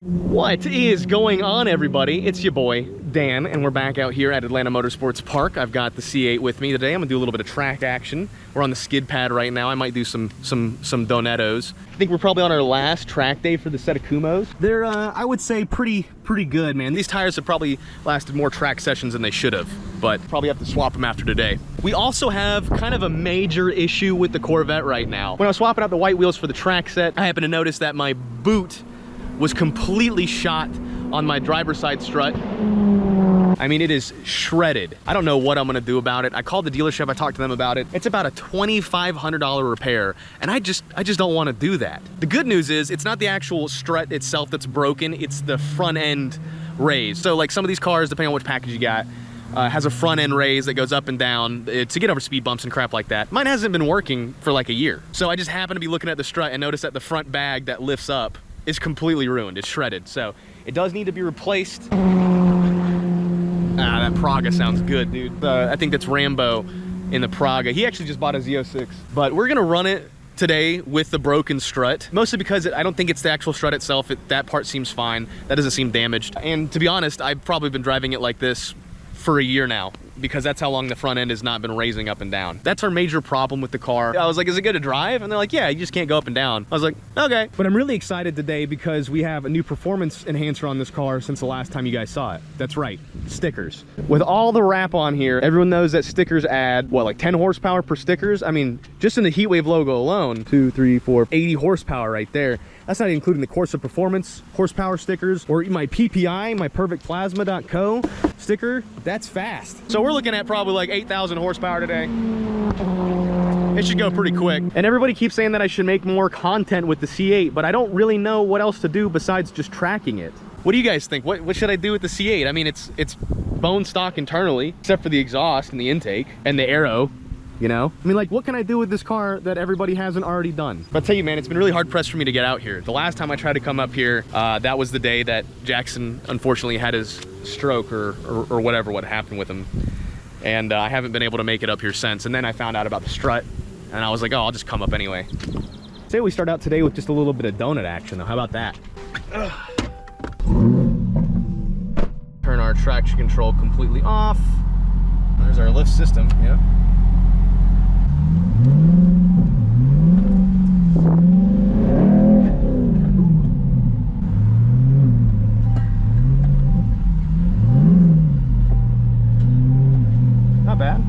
What is going on, everybody? It's your boy Dan, and we're back out here at Atlanta Motorsports Park. I've got the C8 with me today. I'm gonna do a little bit of track action. We're on the skid pad right now. I might do some donettos. I think we're probably on our last track day for the set of Kumos. They're I would say pretty good, man. These tires have probably lasted more track sessions than they should have, but probably have to swap them after today. We also have kind of a major issue with the Corvette right now. When I was swapping out the white wheels for the track set, I happened to notice that my boot was completely shot on my driver's side strut. I mean, it is shredded. I don't know what I'm gonna do about it. I called the dealership, I talked to them about it. It's about a $2,500 repair, and I just don't wanna do that. The good news is, it's not the actual strut itself that's broken, it's the front end raise. So like some of these cars, depending on which package you got, has a front end raise that goes up and down to get over speed bumps and crap like that. Mine hasn't been working for like a year. So I just happened to be looking at the strut and noticed that the front bag that lifts up is completely ruined. It's shredded. So it does need to be replaced. That Praga sounds good, dude. I think that's Rambo in the Praga. He actually just bought a Z06. But we're gonna run it today with the broken strut, mostly because I don't think it's the actual strut itself. That part seems fine. That doesn't seem damaged. And to be honest, I've probably been driving it like this for a year now, because that's how long the front end has not been raising up and down. That's our major problem with the car. I was like, is it good to drive? And they're like, yeah, you just can't go up and down. I was like, okay. But I'm really excited today because we have a new performance enhancer on this car since the last time you guys saw it. That's right, stickers. With all the wrap on here, everyone knows that stickers add, what, like 10 horsepower per stickers? I mean, just in the HeatWave logo alone, 2, 3, 4, 80 horsepower right there. That's not including the Corsa Performance horsepower stickers or my PPI, my PerfectPlasma.co sticker. That's fast. So we're looking at probably like 8,000 horsepower today. It should go pretty quick. And everybody keeps saying that I should make more content with the C8, but I don't really know what else to do besides just tracking it. What do you guys think? What should I do with the C8? I mean, it's bone stock internally, except for the exhaust and the intake and the aero. You know, I mean, like, what can I do with this car that everybody hasn't already done? But I'll tell you, man, it's been really hard pressed for me to get out here. The last time I tried to come up here, that was the day that Jackson unfortunately had his stroke or whatever, what happened with him. And I haven't been able to make it up here since. And then I found out about the strut and I was like, oh, I'll just come up anyway. Say we start out today with just a little bit of donut action though. How about that? Turn our traction control completely off. There's our lift system, yeah. Not bad.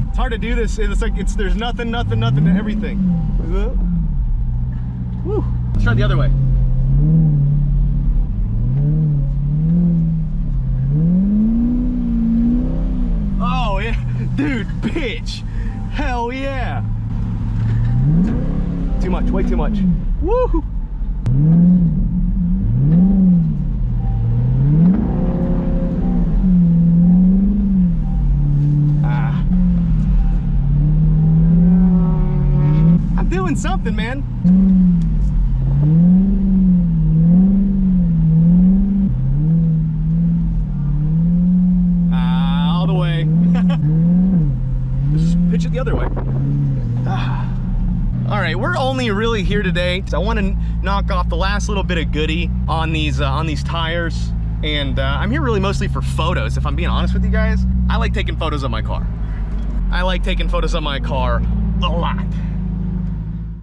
It's hard to do this. It's like there's nothing to everything. Woo. Let's try the other way. Oh yeah, dude, bitch. Hell yeah. Too much, way too much. Woo. Doing something, man. All the way. Just pitch it the other way. All right, we're only really here today because I want to knock off the last little bit of goodie on these tires, and I'm here really mostly for photos. If I'm being honest with you guys, I like taking photos of my car. I like taking photos of my car a lot.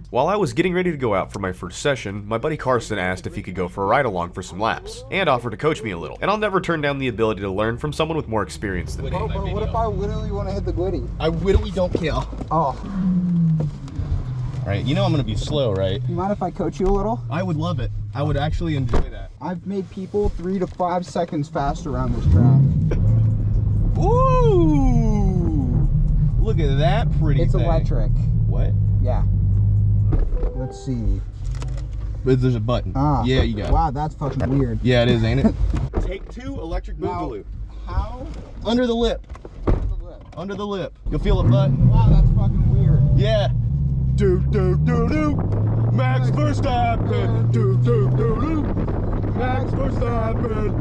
While I was getting ready to go out for my first session, my buddy Carson asked if he could go for a ride along for some laps, and offered to coach me a little. And I'll never turn down the ability to learn from someone with more experience than me. Bro, what if I literally want to hit the glitty? I literally don't care. Oh. All right, you know I'm gonna be slow, right? You mind if I coach you a little? I would love it. I would actually enjoy that. I've made people 3 to 5 seconds faster around this track. Ooh! Look at that pretty It's thing. electric. What? Yeah. Let's see. But there's a button. Ah. Yeah, you got it. Wow, that's fucking weird. Yeah, it is, ain't it? Take 2 electric boogaloo. How? Under the lip. Under the lip. Under the lip. You'll feel a button. Wow, that's fucking weird. Yeah. Do do do do. Max Verstappen. Do do do do. Max Verstappen.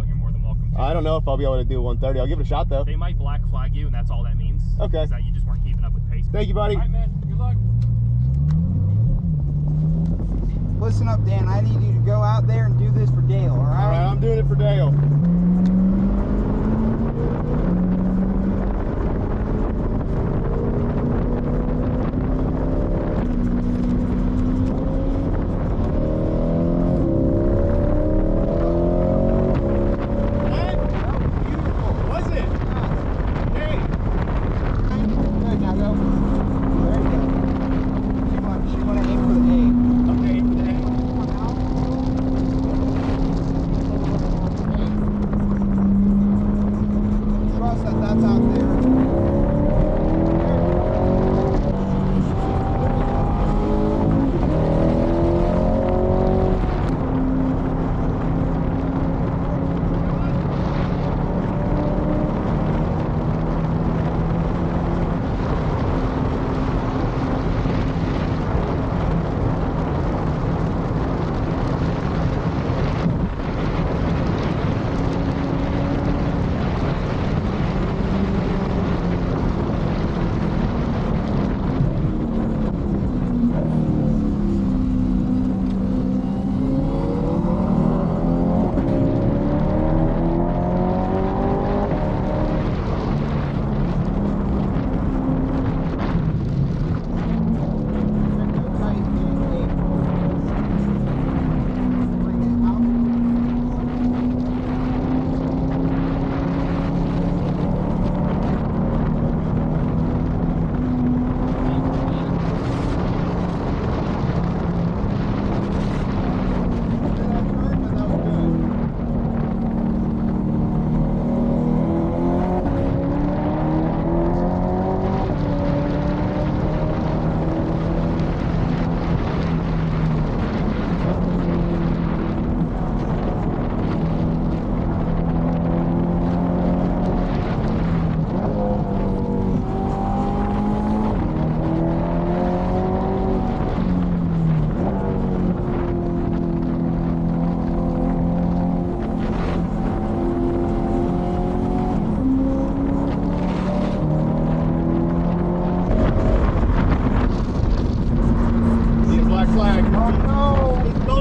You're more than welcome to. I don't know if I'll be able to do 130. I'll give it a shot though. They might black flag you, and that's all that means. Okay. Is that you just weren't keeping up with pace. Thank you, buddy. All right, man. Good luck. Listen up, Dan. I need you to go out there and do this for Dale, all right? All right, I'm doing it for Dale.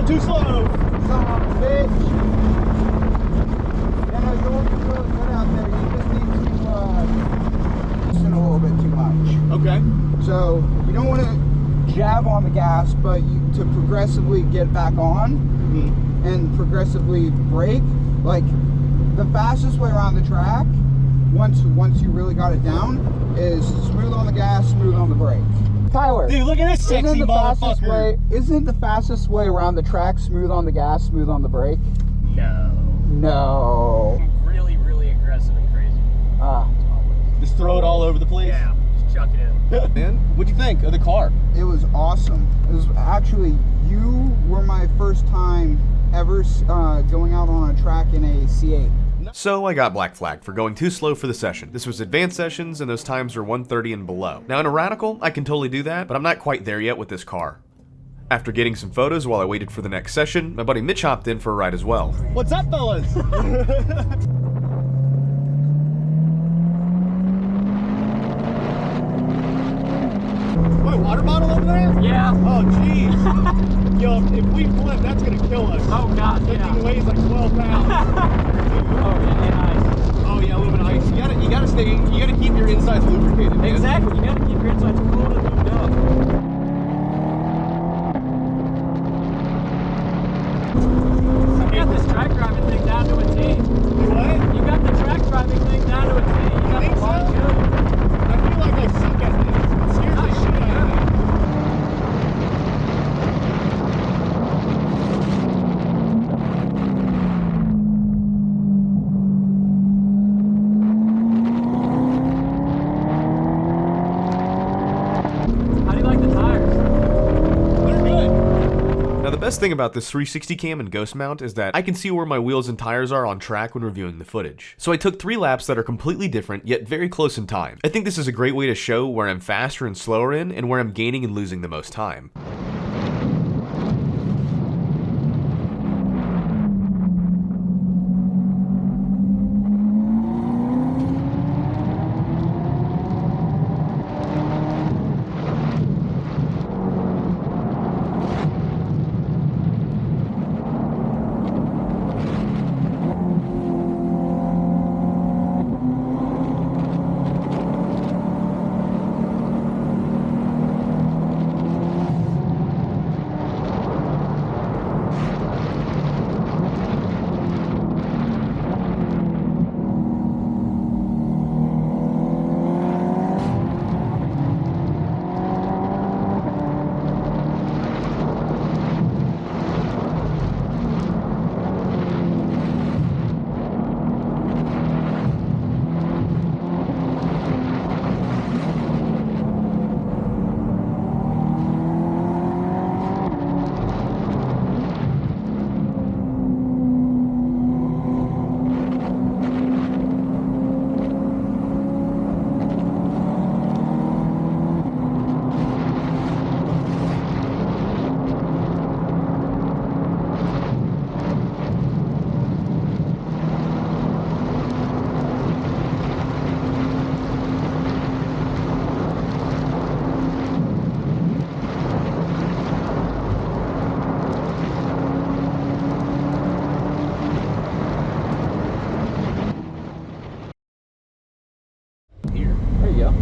Too slow. Son of a bitch. Yeah, no, you're looking really good out there. You just need to listen a little bit too much. Okay. So you don't want to jab on the gas, but to progressively get back on and progressively brake. Like the fastest way around the track, once you really got it down, is smooth on the gas, smooth on the brake. Tyler, Dude, look at this sexy motherfucker. Isn't the fastest way around the track smooth on the gas, smooth on the brake? No. No. I'm really, really aggressive and crazy. Just throw it all over the place. Yeah, just chuck it in. Man, what'd you think of the car? It was awesome. It was actually, you were my first time ever going out on a track in a C8. So I got black flagged for going too slow for the session. This was advanced sessions and those times were 130 and below. Now in a radical, I can totally do that, but I'm not quite there yet with this car. After getting some photos while I waited for the next session, my buddy Mitch hopped in for a ride as well. What's up, fellas? What, water bottle over there? Yeah. Oh, jeez. Yo, if we flip, that's gonna kill us. Oh, God, That yeah. thing weighs like 12 pounds. Oh, yeah, nice. Oh, yeah, a little bit of ice. You gotta keep your insides lubricated, man. Exactly. You gotta keep your insides cool and lubed up. You got this track driving thing down to a T. What? You got the track driving thing down to a T. You got think the so? line good. I feel like I suck at this. It scares the shit out of me. How do you like the tires? They're good. Now the best thing about this 360 cam and ghost mount is that I can see where my wheels and tires are on track when reviewing the footage. So I took 3 laps that are completely different yet very close in time. I think this is a great way to show where I'm faster and slower in and where I'm gaining and losing the most time.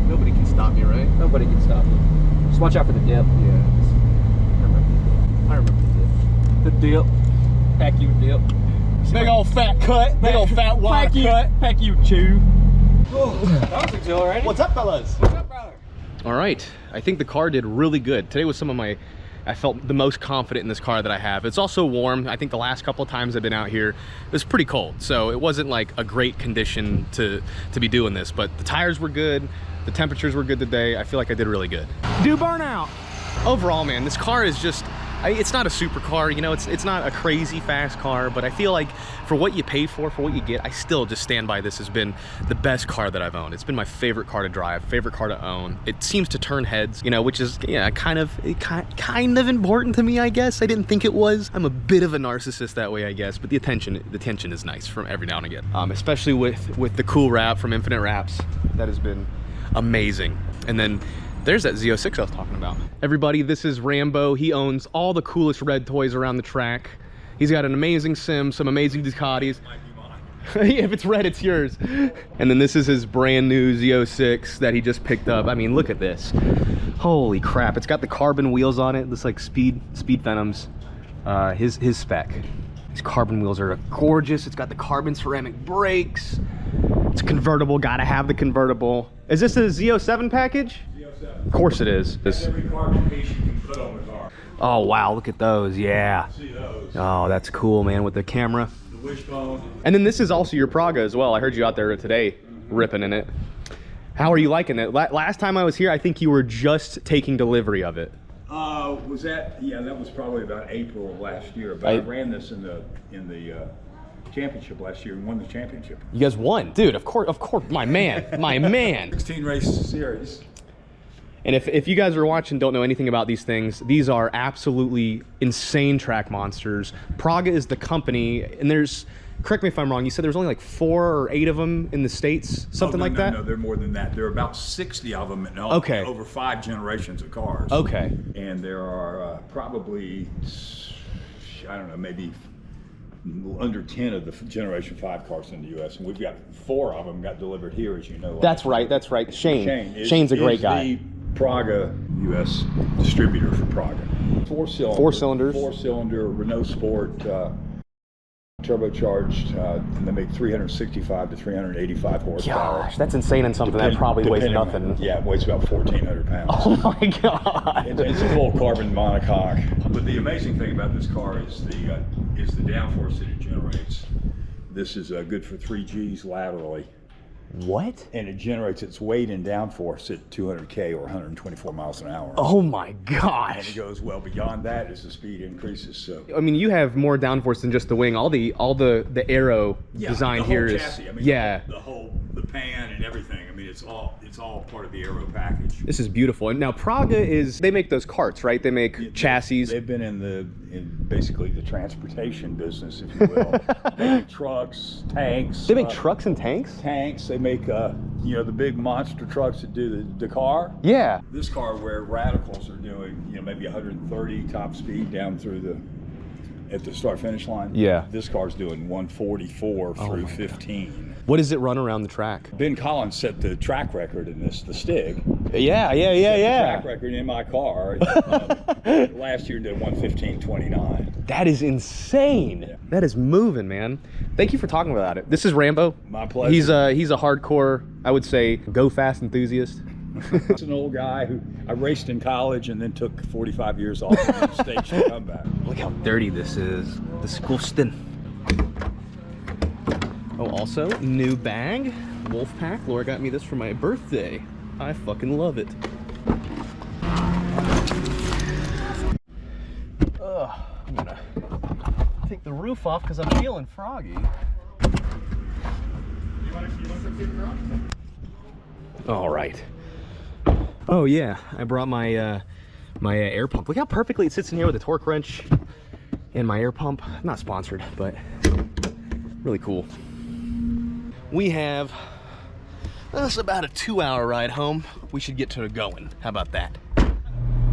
Nobody can stop me, right? Nobody can stop you. Just watch out for the dip. Yeah. I remember The dip. Pack you dip. Big old fat cut. Big old fat wide cut. Pack you chew. Oh, that was exhilarating. What's up, fellas? What's up, brother? All right. I think the car did really good. Today was some of my, I felt the most confident in this car that I have. It's also warm. I think the last couple of times I've been out here, it was pretty cold. So it wasn't like a great condition to be doing this, but the tires were good. The temperatures were good today. I feel like I did really good. Do burnout. Overall, man, this car is just, it's not a supercar, you know, it's not a crazy fast car, but I feel like for what you pay for what you get, I still just stand by this has been the best car that I've owned. It's been my favorite car to drive, favorite car to own. It seems to turn heads, you know, which is, yeah, kind of important to me, I guess. I didn't think it was. I'm a bit of a narcissist that way, I guess, but the attention is nice from every now and again. Especially with the cool wrap from Infinite Wraps. That has been amazing. And then there's that Z06 I was talking about. Everybody, this is Rambo. He owns all the coolest red toys around the track. He's got an amazing sim, some amazing Ducatis. If it's red, it's yours. And then this is his brand new Z06 that he just picked up. I mean, look at this. Holy crap. It's got the carbon wheels on it. Looks like Speed Venoms. His spec. These carbon wheels are gorgeous. It's got the carbon ceramic brakes. It's convertible, gotta have the convertible. Is this a Z07 package? Z07. Of course it is. Every carbon piece you can put on the car. Oh wow, look at those, yeah. See those. Oh, that's cool, man, with the camera. The wishbone. And then this is also your Praga as well. I heard you out there today ripping in it. How are you liking it? Last time I was here, I think you were just taking delivery of it. That was probably about April of last year. But I ran this in the championship last year and won the championship. You guys won, dude. Of course, my man. 16 race series. And if you guys are watching, don't know anything about these things, these are absolutely insane track monsters. Praga is the company, and there's, correct me if I'm wrong, you said there's only like 4 or 8 of them in the States, something like that? No, there are more than that. There are about 60 of them in all, over 5 generations of cars. Okay. And there are probably, I don't know, maybe under 10 of the Generation 5 cars in the U.S. And we've got 4 of them got delivered here, as you know. That's right. Shane's a great guy. The Praga U.S. distributor for Praga. 4-cylinder. 4-cylinder Renault Sport, turbocharged, and they make 365 to 385 horsepower. Gosh, that's insane in something that probably weighs nothing. Yeah, it weighs about 1,400 pounds. Oh my God. It's a full carbon monocoque. But the amazing thing about this car is the downforce that it generates. This is good for 3 Gs laterally. What? And it generates its weight and downforce at 200K or 124 miles an hour. Oh my And gosh. it goes well beyond that as the speed increases. So I mean, you have more downforce than just the wing. All the aero design the whole here is chassis. I mean, yeah. the pan and everything. I mean, it's all part of the aero package. This is beautiful. And now Praga they make those carts, right? They make chassis. They've been in basically the transportation business, if you will. They make trucks, tanks. They make trucks and tanks? Tanks. They make you know, the big monster trucks that do the Dakar. Yeah. This car, where radicals are doing, you know, maybe 130 top speed down through at the start finish line. Yeah. This car's doing 144 through 15. What does it run around the track? Ben Collins set the track record in this, the Stig. Yeah. Track record in my car. Last year did 115.29. That is insane. Yeah. That is moving, man. Thank you for talking about it. This is Rambo. My pleasure. He's a hardcore, I would say, go fast enthusiast. It's an old guy who I raced in college and then took 45 years off and staged a comeback. Look how dirty this is. Disgusting. Oh, also, new bag. Wolfpack. Laura got me this for my birthday. I fucking love it. Ugh, I'm gonna take the roof off because I'm feeling froggy. All right. Oh yeah, I brought my my air pump. Look how perfectly it sits in here with a torque wrench and my air pump. Not sponsored, but really cool. We have that's about a 2-hour ride home. We should get to going. How about that?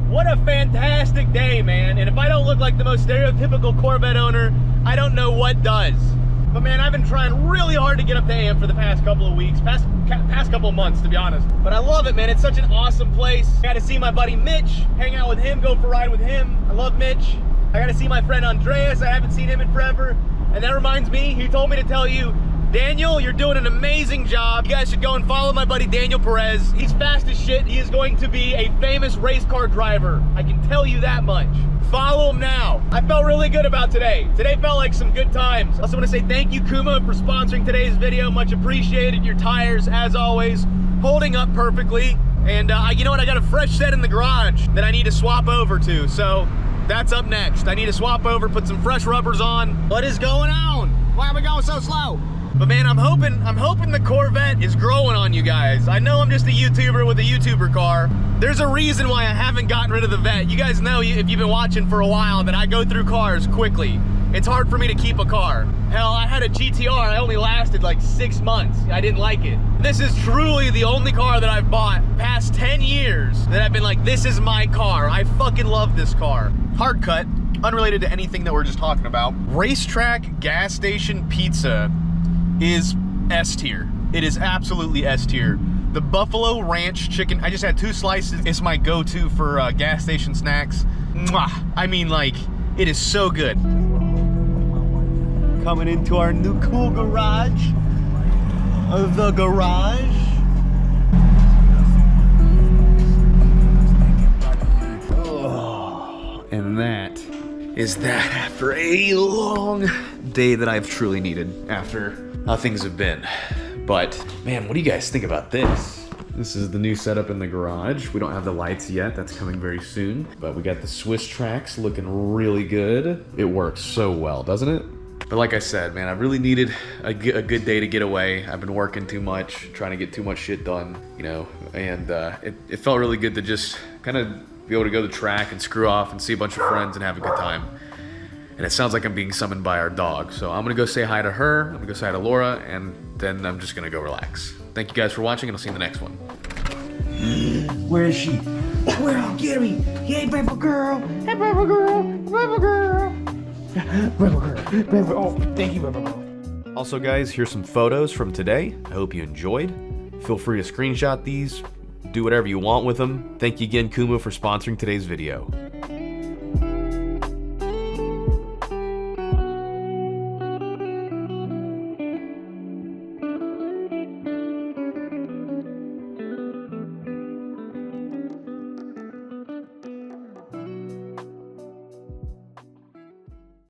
What a fantastic day, man. And if I don't look like the most stereotypical Corvette owner, I don't know what does. But man, I've been trying really hard to get up to AM for the past couple of weeks, past couple of months, to be honest. But I love it, man. It's such an awesome place. I got to see my buddy Mitch, hang out with him, go for a ride with him. I love Mitch. I got to see my friend Andreas. I haven't seen him in forever. And that reminds me, he told me to tell you, Daniel, you're doing an amazing job. You guys should go and follow my buddy Daniel Perez. He's fast as shit. He is going to be a famous race car driver. I can tell you that much. Follow him now. I felt really good about today. Today felt like some good times. I also want to say thank you, Kuma, for sponsoring today's video. Much appreciated. Your tires, as always, holding up perfectly. And you know what? I got a fresh set in the garage that I need to swap over to. So that's up next. I need to swap over, put some fresh rubbers on. What is going on? Why are we going so slow? But man, I'm hoping the Corvette is growing on you guys. I know I'm just a YouTuber with a YouTuber car. There's a reason why I haven't gotten rid of the Vet. You guys know, if you've been watching for a while, that I go through cars quickly. It's hard for me to keep a car. Hell, I had a GTR, I only lasted like 6 months. I didn't like it. This is truly the only car that I've bought past 10 years that I've been like, this is my car. I fucking love this car. Hard cut, unrelated to anything that we're just talking about. Racetrack gas station pizza is S tier. It is absolutely S tier. The Buffalo Ranch chicken, I just had 2 slices. It's my go-to for gas station snacks. Mwah. I mean, like, it is so good. Coming into our new cool garage. The garage. Oh, and that is that after a long day that I've truly needed after how things have been. But man, what do you guys think about this? This is the new setup in the garage. We don't have the lights yet. That's coming very soon. But we got the Swiss tracks looking really good. It works so well, doesn't it? But like I said, man, I really needed a good day to get away. I've been working too much, trying to get too much shit done, you know, and it felt really good to just kind of be able to go to the track and screw off and see a bunch of friends and have a good time. And it sounds like I'm being summoned by our dog. So I'm gonna go say hi to her, I'm gonna go say hi to Laura, and then I'm just gonna go relax. Thank you guys for watching, and I'll see you in the next one. Where is she? Where? Oh, get me! Hey, baby girl! Hey, baby girl! Baby girl! Baby girl! Baby, oh, thank you, baby girl. Also guys, here's some photos from today. I hope you enjoyed. Feel free to screenshot these, do whatever you want with them. Thank you again, Kuma, for sponsoring today's video.